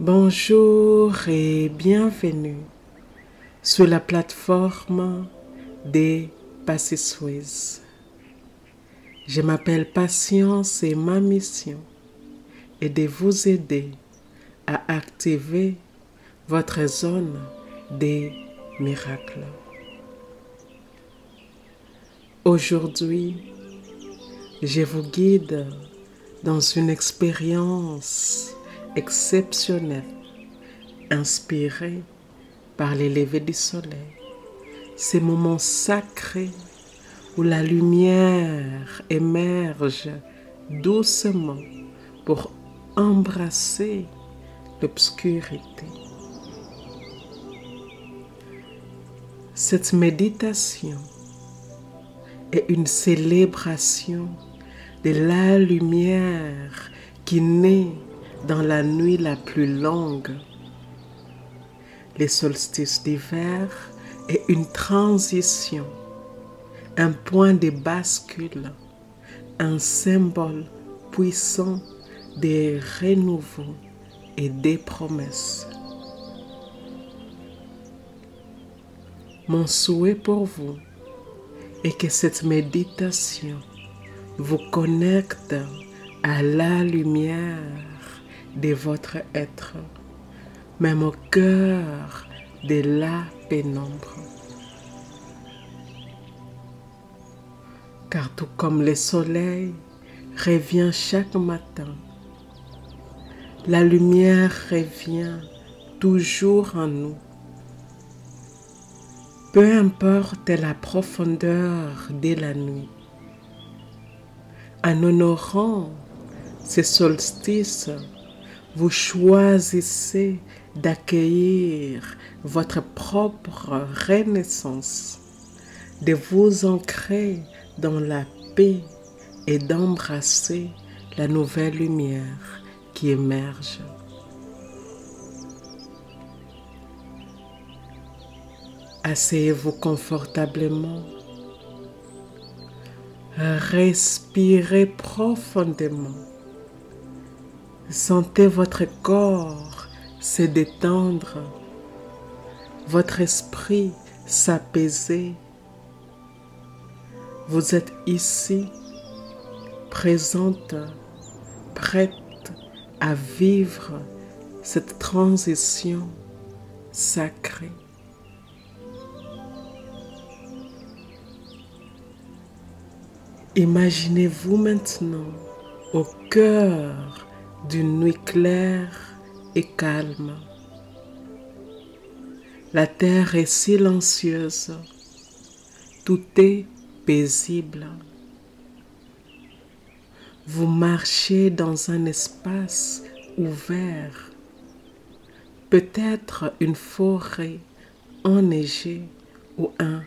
Bonjour et bienvenue sur la plateforme des Passiswiz. Je m'appelle Patience et ma mission est de vous aider à activer votre zone des miracles. Aujourd'hui, je vous guide dans une expérience exceptionnelle inspirée par les levées du soleil. Ces moments sacrés où la lumière émerge doucement pour embrasser l'obscurité. Cette méditation est une célébration de la lumière qui naît dans la nuit la plus longue. Les solstices d'hiver est une transition, un point de bascule, un symbole puissant des renouveaux et des promesses. Mon souhait pour vous est que cette méditation vous connecte à la lumière de votre être, même au cœur de la pénombre. Car tout comme le soleil revient chaque matin, la lumière revient toujours en nous. Peu importe la profondeur de la nuit, en honorant ces solstices, vous choisissez d'accueillir votre propre renaissance, de vous ancrer dans la paix et d'embrasser la nouvelle lumière qui émerge. Asseyez-vous confortablement. Respirez profondément. Sentez votre corps se détendre, votre esprit s'apaiser. Vous êtes ici, présente, prête à vivre cette transition sacrée. Imaginez-vous maintenant au cœur d'une nuit claire et calme. La terre est silencieuse, tout est paisible. Vous marchez dans un espace ouvert, peut-être une forêt enneigée ou un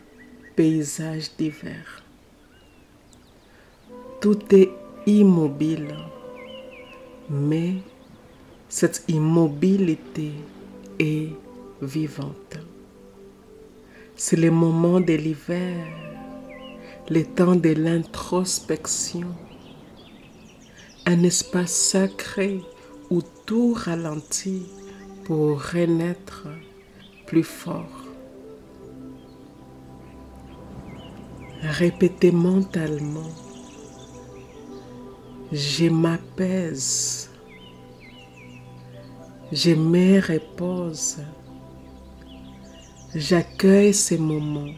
paysage d'hiver. Tout est immobile, mais cette immobilité est vivante. C'est le moment de l'hiver, le temps de l'introspection, un espace sacré où tout ralentit pour renaître plus fort. Répétez mentalement: je m'apaise, je me repose, j'accueille ces moments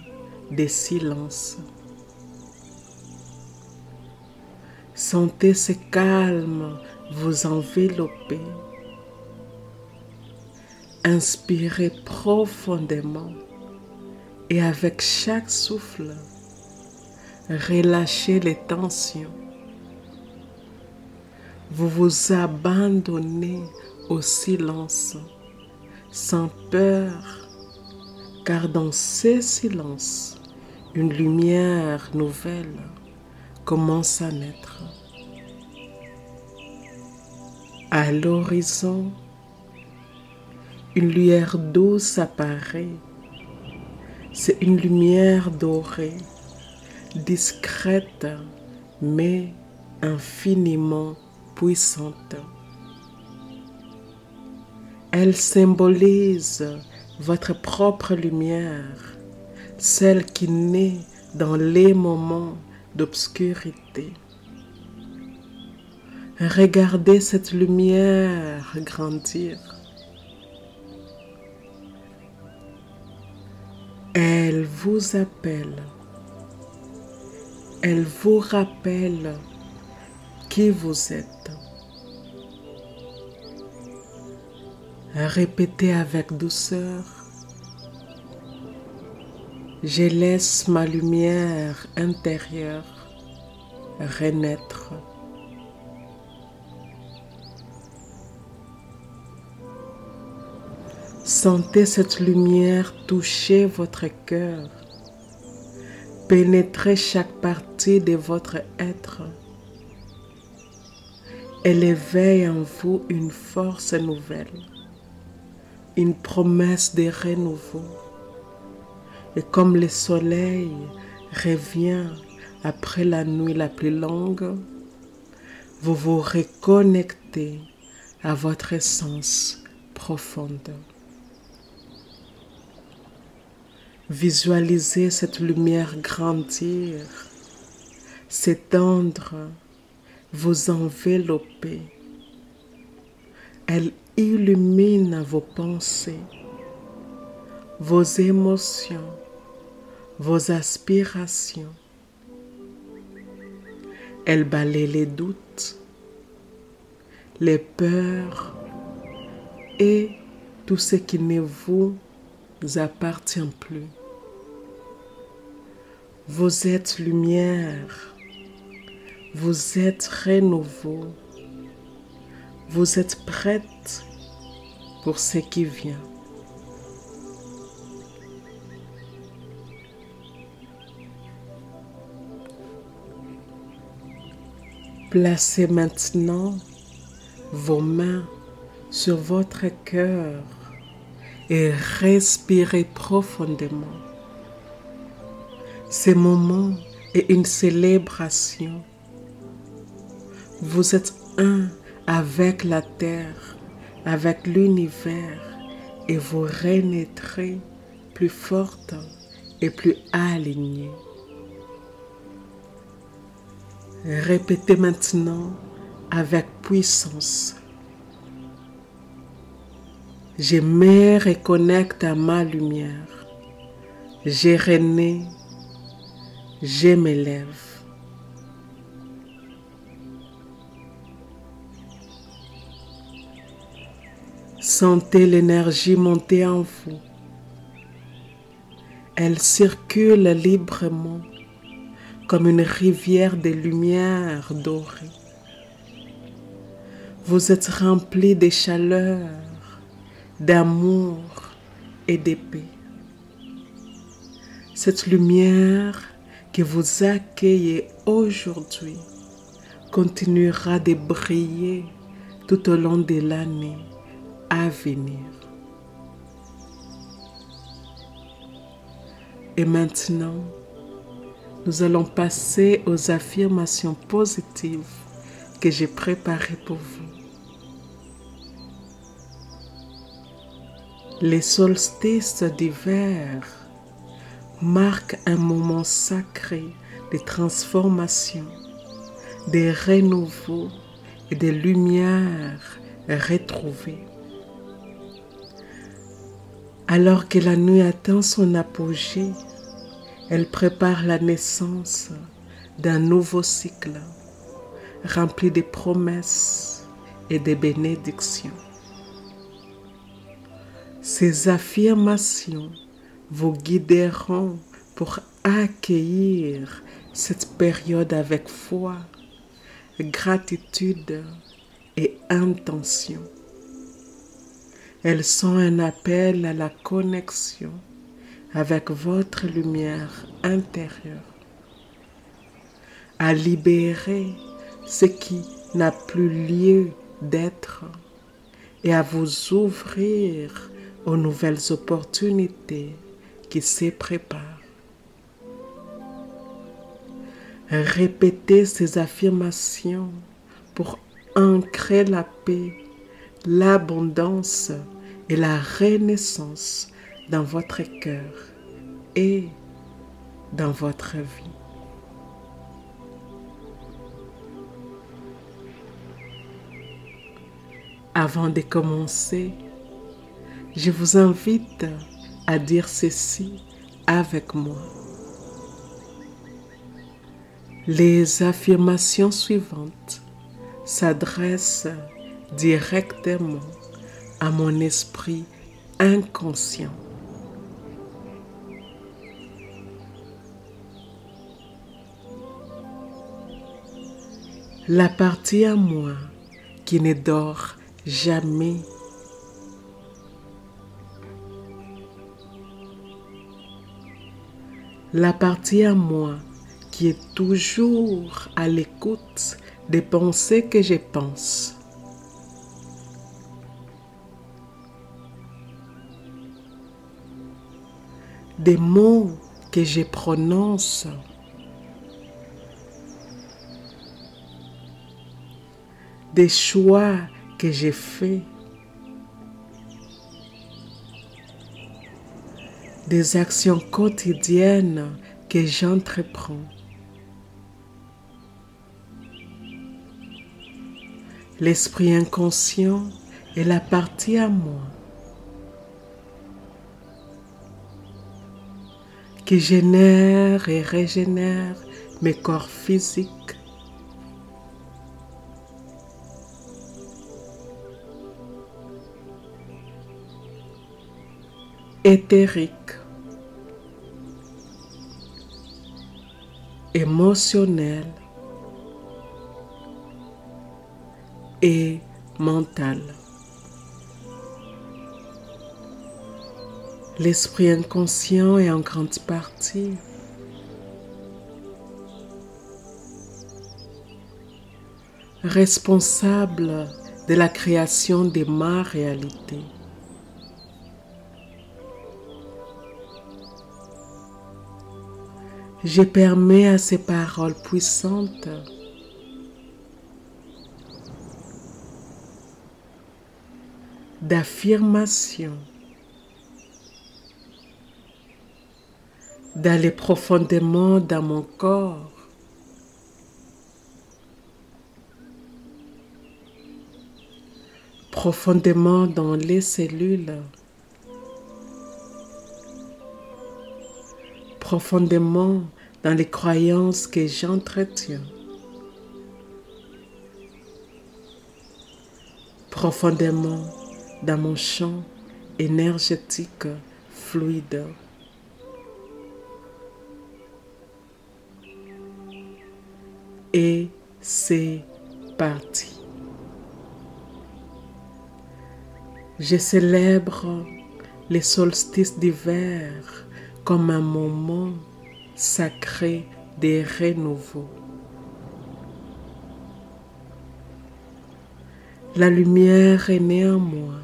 de silence. Sentez ce calme vous envelopper. Inspirez profondément et avec chaque souffle, relâchez les tensions. Vous vous abandonnez au silence, sans peur, car dans ce silence, une lumière nouvelle commence à naître. À l'horizon, une lueur douce apparaît. C'est une lumière dorée, discrète, mais infiniment puissante. Elle symbolise votre propre lumière, celle qui naît dans les moments d'obscurité. Regardez cette lumière grandir. Elle vous appelle. Elle vous rappelle qui vous êtes. Répétez avec douceur. Je laisse ma lumière intérieure renaître. Sentez cette lumière toucher votre cœur, pénétrer chaque partie de votre être. Elle éveille en vous une force nouvelle, une promesse de renouveau. Et comme le soleil revient après la nuit la plus longue, vous vous reconnectez à votre essence profonde. Visualisez cette lumière grandir, s'étendre, vous envelopper. Elle illumine vos pensées, vos émotions, vos aspirations. Elle balaie les doutes, les peurs et tout ce qui ne vous appartient plus. Vous êtes lumière, vous êtes renouveau, vous êtes prête pour ce qui vient. Placez maintenant vos mains sur votre cœur et respirez profondément. Ce moment est une célébration. Vous êtes un avec la terre, avec l'univers, et vous renaîtrez plus forte et plus alignée. Répétez maintenant avec puissance. Je me reconnecte à ma lumière. Je renais, je m'élève. Sentez l'énergie monter en vous. Elle circule librement comme une rivière de lumière dorée. Vous êtes rempli de chaleur, d'amour et de paix. Cette lumière que vous accueillez aujourd'hui continuera de briller tout au long de l'année à venir. Et maintenant, nous allons passer aux affirmations positives que j'ai préparées pour vous. Les solstices d'hiver marquent un moment sacré de transformation, de renouveau et de lumière retrouvée. Alors que la nuit atteint son apogée, elle prépare la naissance d'un nouveau cycle rempli de promesses et de bénédictions. Ces affirmations vous guideront pour accueillir cette période avec foi, gratitude et intention. Elles sont un appel à la connexion avec votre lumière intérieure, à libérer ce qui n'a plus lieu d'être et à vous ouvrir aux nouvelles opportunités qui se préparent. Répétez ces affirmations pour ancrer la paix, l'abondance et la renaissance dans votre cœur et dans votre vie. Avant de commencer, je vous invite à dire ceci avec moi. Les affirmations suivantes s'adressent directement à mon esprit inconscient. La partie à moi qui ne dort jamais. La partie à moi qui est toujours à l'écoute des pensées que je pense. Des mots que je prononce. Des choix que j'ai faits. Des actions quotidiennes que j'entreprends. L'esprit inconscient est la partie à moi qui génère et régénère mes corps physiques, éthériques, émotionnels et mentales. L'esprit inconscient est en grande partie responsable de la création de ma réalité. Je permets à ces paroles puissantes d'affirmation d'aller profondément dans mon corps, profondément dans les cellules, profondément dans les croyances que j'entretiens, profondément dans mon champ énergétique fluide. Et c'est parti. Je célèbre les solstices d'hiver comme un moment sacré de renouveau. La lumière est née en moi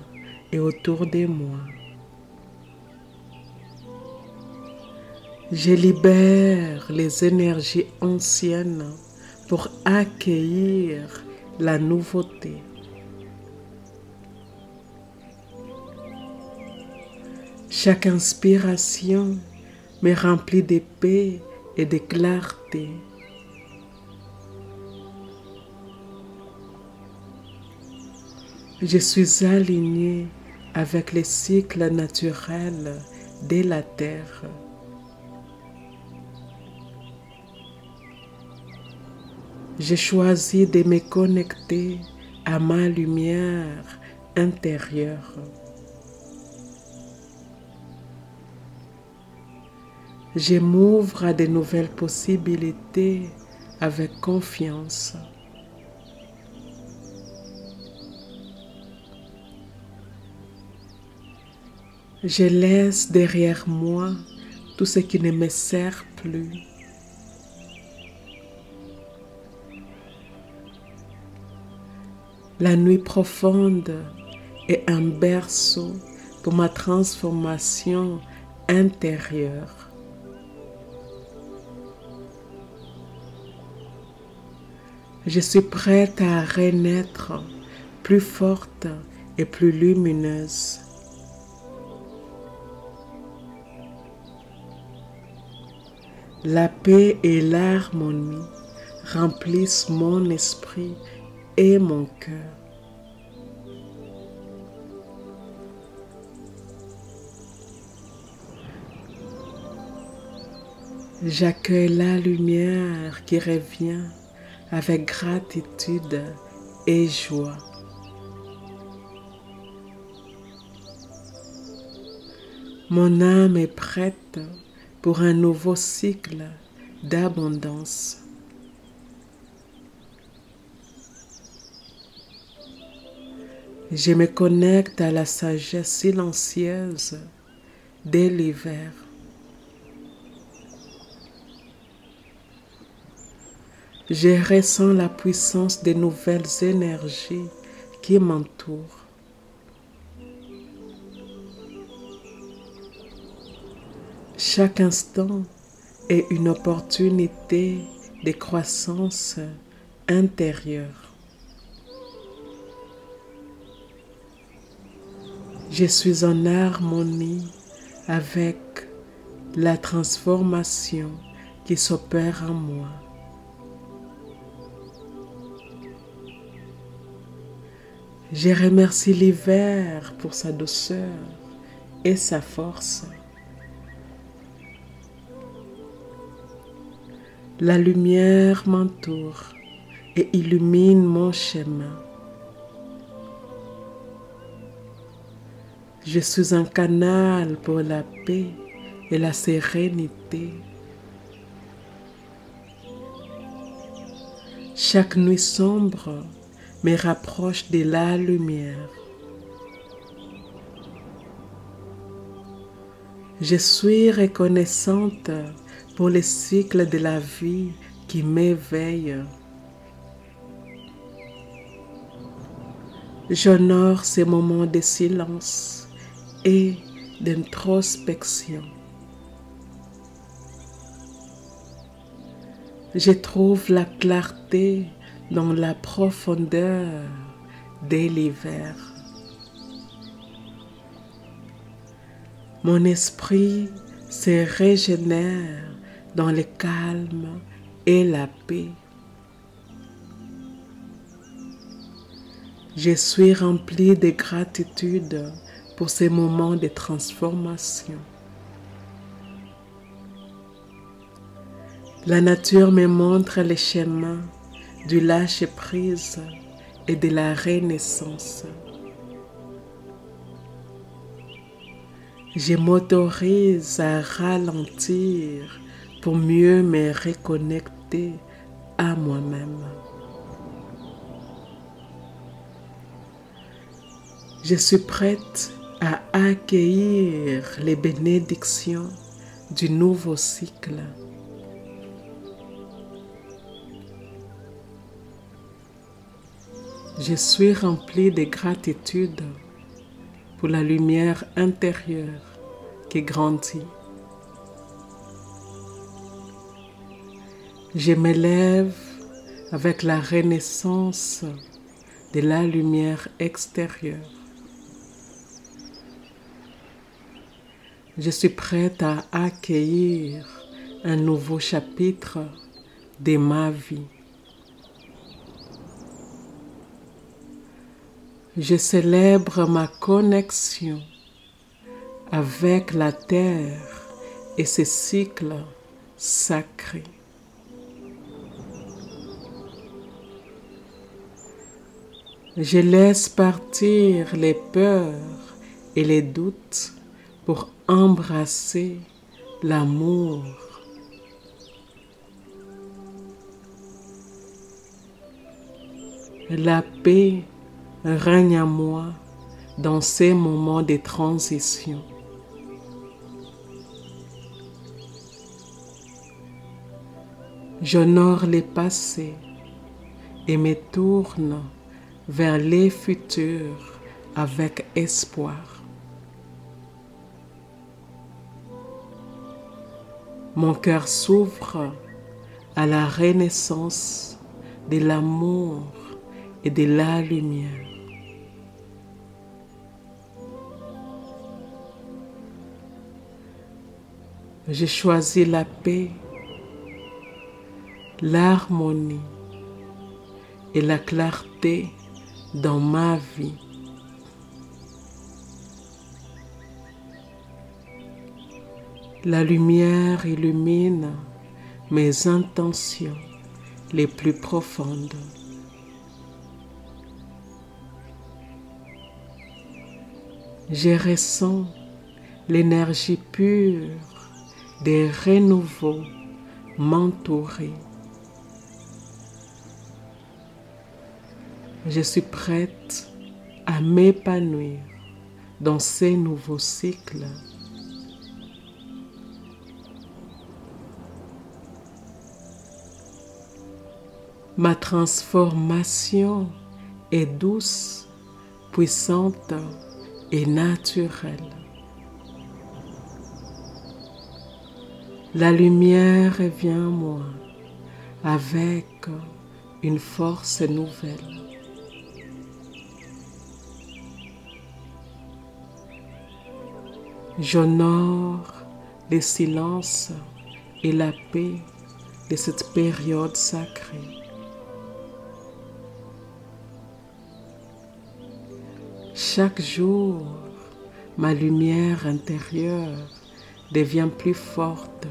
et autour de moi. Je libère les énergies anciennes pour accueillir la nouveauté. Chaque inspiration me remplit de paix et de clarté. Je suis aligné avec les cycles naturels de la Terre. J'ai choisi de me connecter à ma lumière intérieure. Je m'ouvre à de nouvelles possibilités avec confiance. Je laisse derrière moi tout ce qui ne me sert plus. La nuit profonde est un berceau pour ma transformation intérieure. Je suis prête à renaître plus forte et plus lumineuse. La paix et l'harmonie remplissent mon esprit et mon cœur. J'accueille la lumière qui revient avec gratitude et joie. Mon âme est prête pour un nouveau cycle d'abondance. Je me connecte à la sagesse silencieuse de l'hiver. Je ressens la puissance des nouvelles énergies qui m'entourent. Chaque instant est une opportunité de croissance intérieure. Je suis en harmonie avec la transformation qui s'opère en moi. Je remercie l'hiver pour sa douceur et sa force. La lumière m'entoure et illumine mon chemin. Je suis un canal pour la paix et la sérénité. Chaque nuit sombre me rapproche de la lumière. Je suis reconnaissante pour les cycles de la vie qui m'éveillent. J'honore ces moments de silence et d'introspection. Je trouve la clarté dans la profondeur de l'hiver. Mon esprit se régénère dans le calme et la paix. Je suis rempli de gratitude pour ces moments de transformation. La nature me montre les chemins du lâcher-prise et de la renaissance. Je m'autorise à ralentir pour mieux me reconnecter à moi-même. Je suis prête à accueillir les bénédictions du nouveau cycle. Je suis rempli de gratitude pour la lumière intérieure qui grandit. Je m'élève avec la renaissance de la lumière extérieure. Je suis prête à accueillir un nouveau chapitre de ma vie. Je célèbre ma connexion avec la terre et ses cycles sacrés. Je laisse partir les peurs et les doutes pour embrasser l'amour. La paix règne en moi dans ces moments de transition. J'honore les passés et me tourne vers les futurs avec espoir. Mon cœur s'ouvre à la renaissance de l'amour et de la lumière. J'ai choisi la paix l'harmonie et la clarté dans ma vie. La lumière illumine mes intentions les plus profondes. Je ressens l'énergie pure des renouveaux m'entourer. Je suis prête à m'épanouir dans ces nouveaux cycles. Ma transformation est douce, puissante et naturelle. La lumière revient en moi avec une force nouvelle. J'honore le silence et la paix de cette période sacrée. Chaque jour, ma lumière intérieure devient plus forte.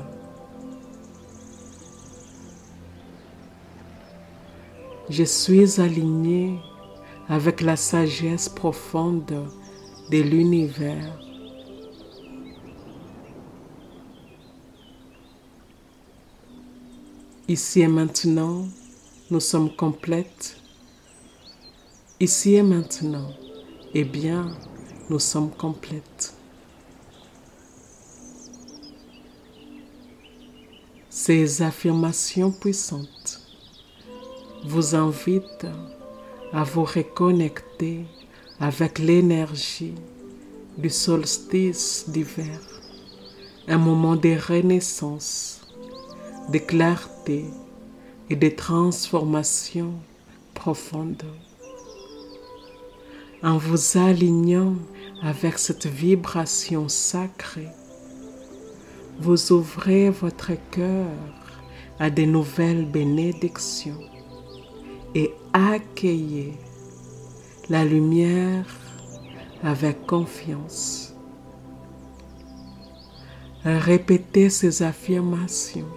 Je suis alignée avec la sagesse profonde de l'univers. Ici et maintenant, nous sommes complètes. Ici et maintenant, eh bien, nous sommes complètes. Ces affirmations puissantes vous invitent à vous reconnecter avec l'énergie du solstice d'hiver, un moment de renaissance, de clarté et de transformation profonde. En vous alignant avec cette vibration sacrée, vous ouvrez votre cœur à de nouvelles bénédictions et accueillez la lumière avec confiance. Répétez ces affirmations,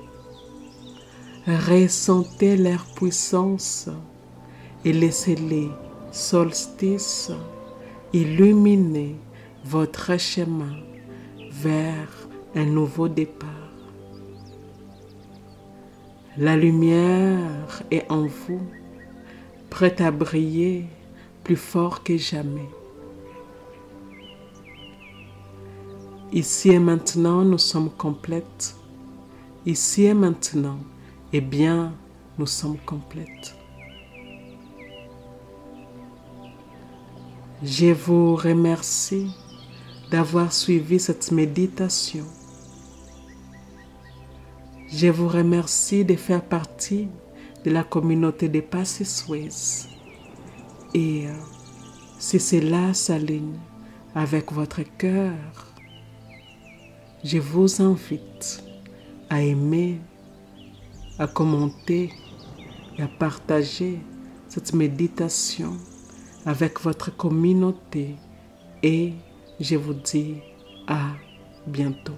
ressentez leur puissance et laissez-les solstice illuminer votre chemin vers un nouveau départ. La lumière est en vous, prête à briller plus fort que jamais. Ici et maintenant, nous sommes complètes. Ici et maintenant, eh bien, nous sommes complètes. Je vous remercie d'avoir suivi cette méditation. Je vous remercie de faire partie de la communauté des Passy-Suisse. Et si cela s'aligne avec votre cœur, je vous invite à aimer, à commenter et à partager cette méditation avec votre communauté et je vous dis à bientôt.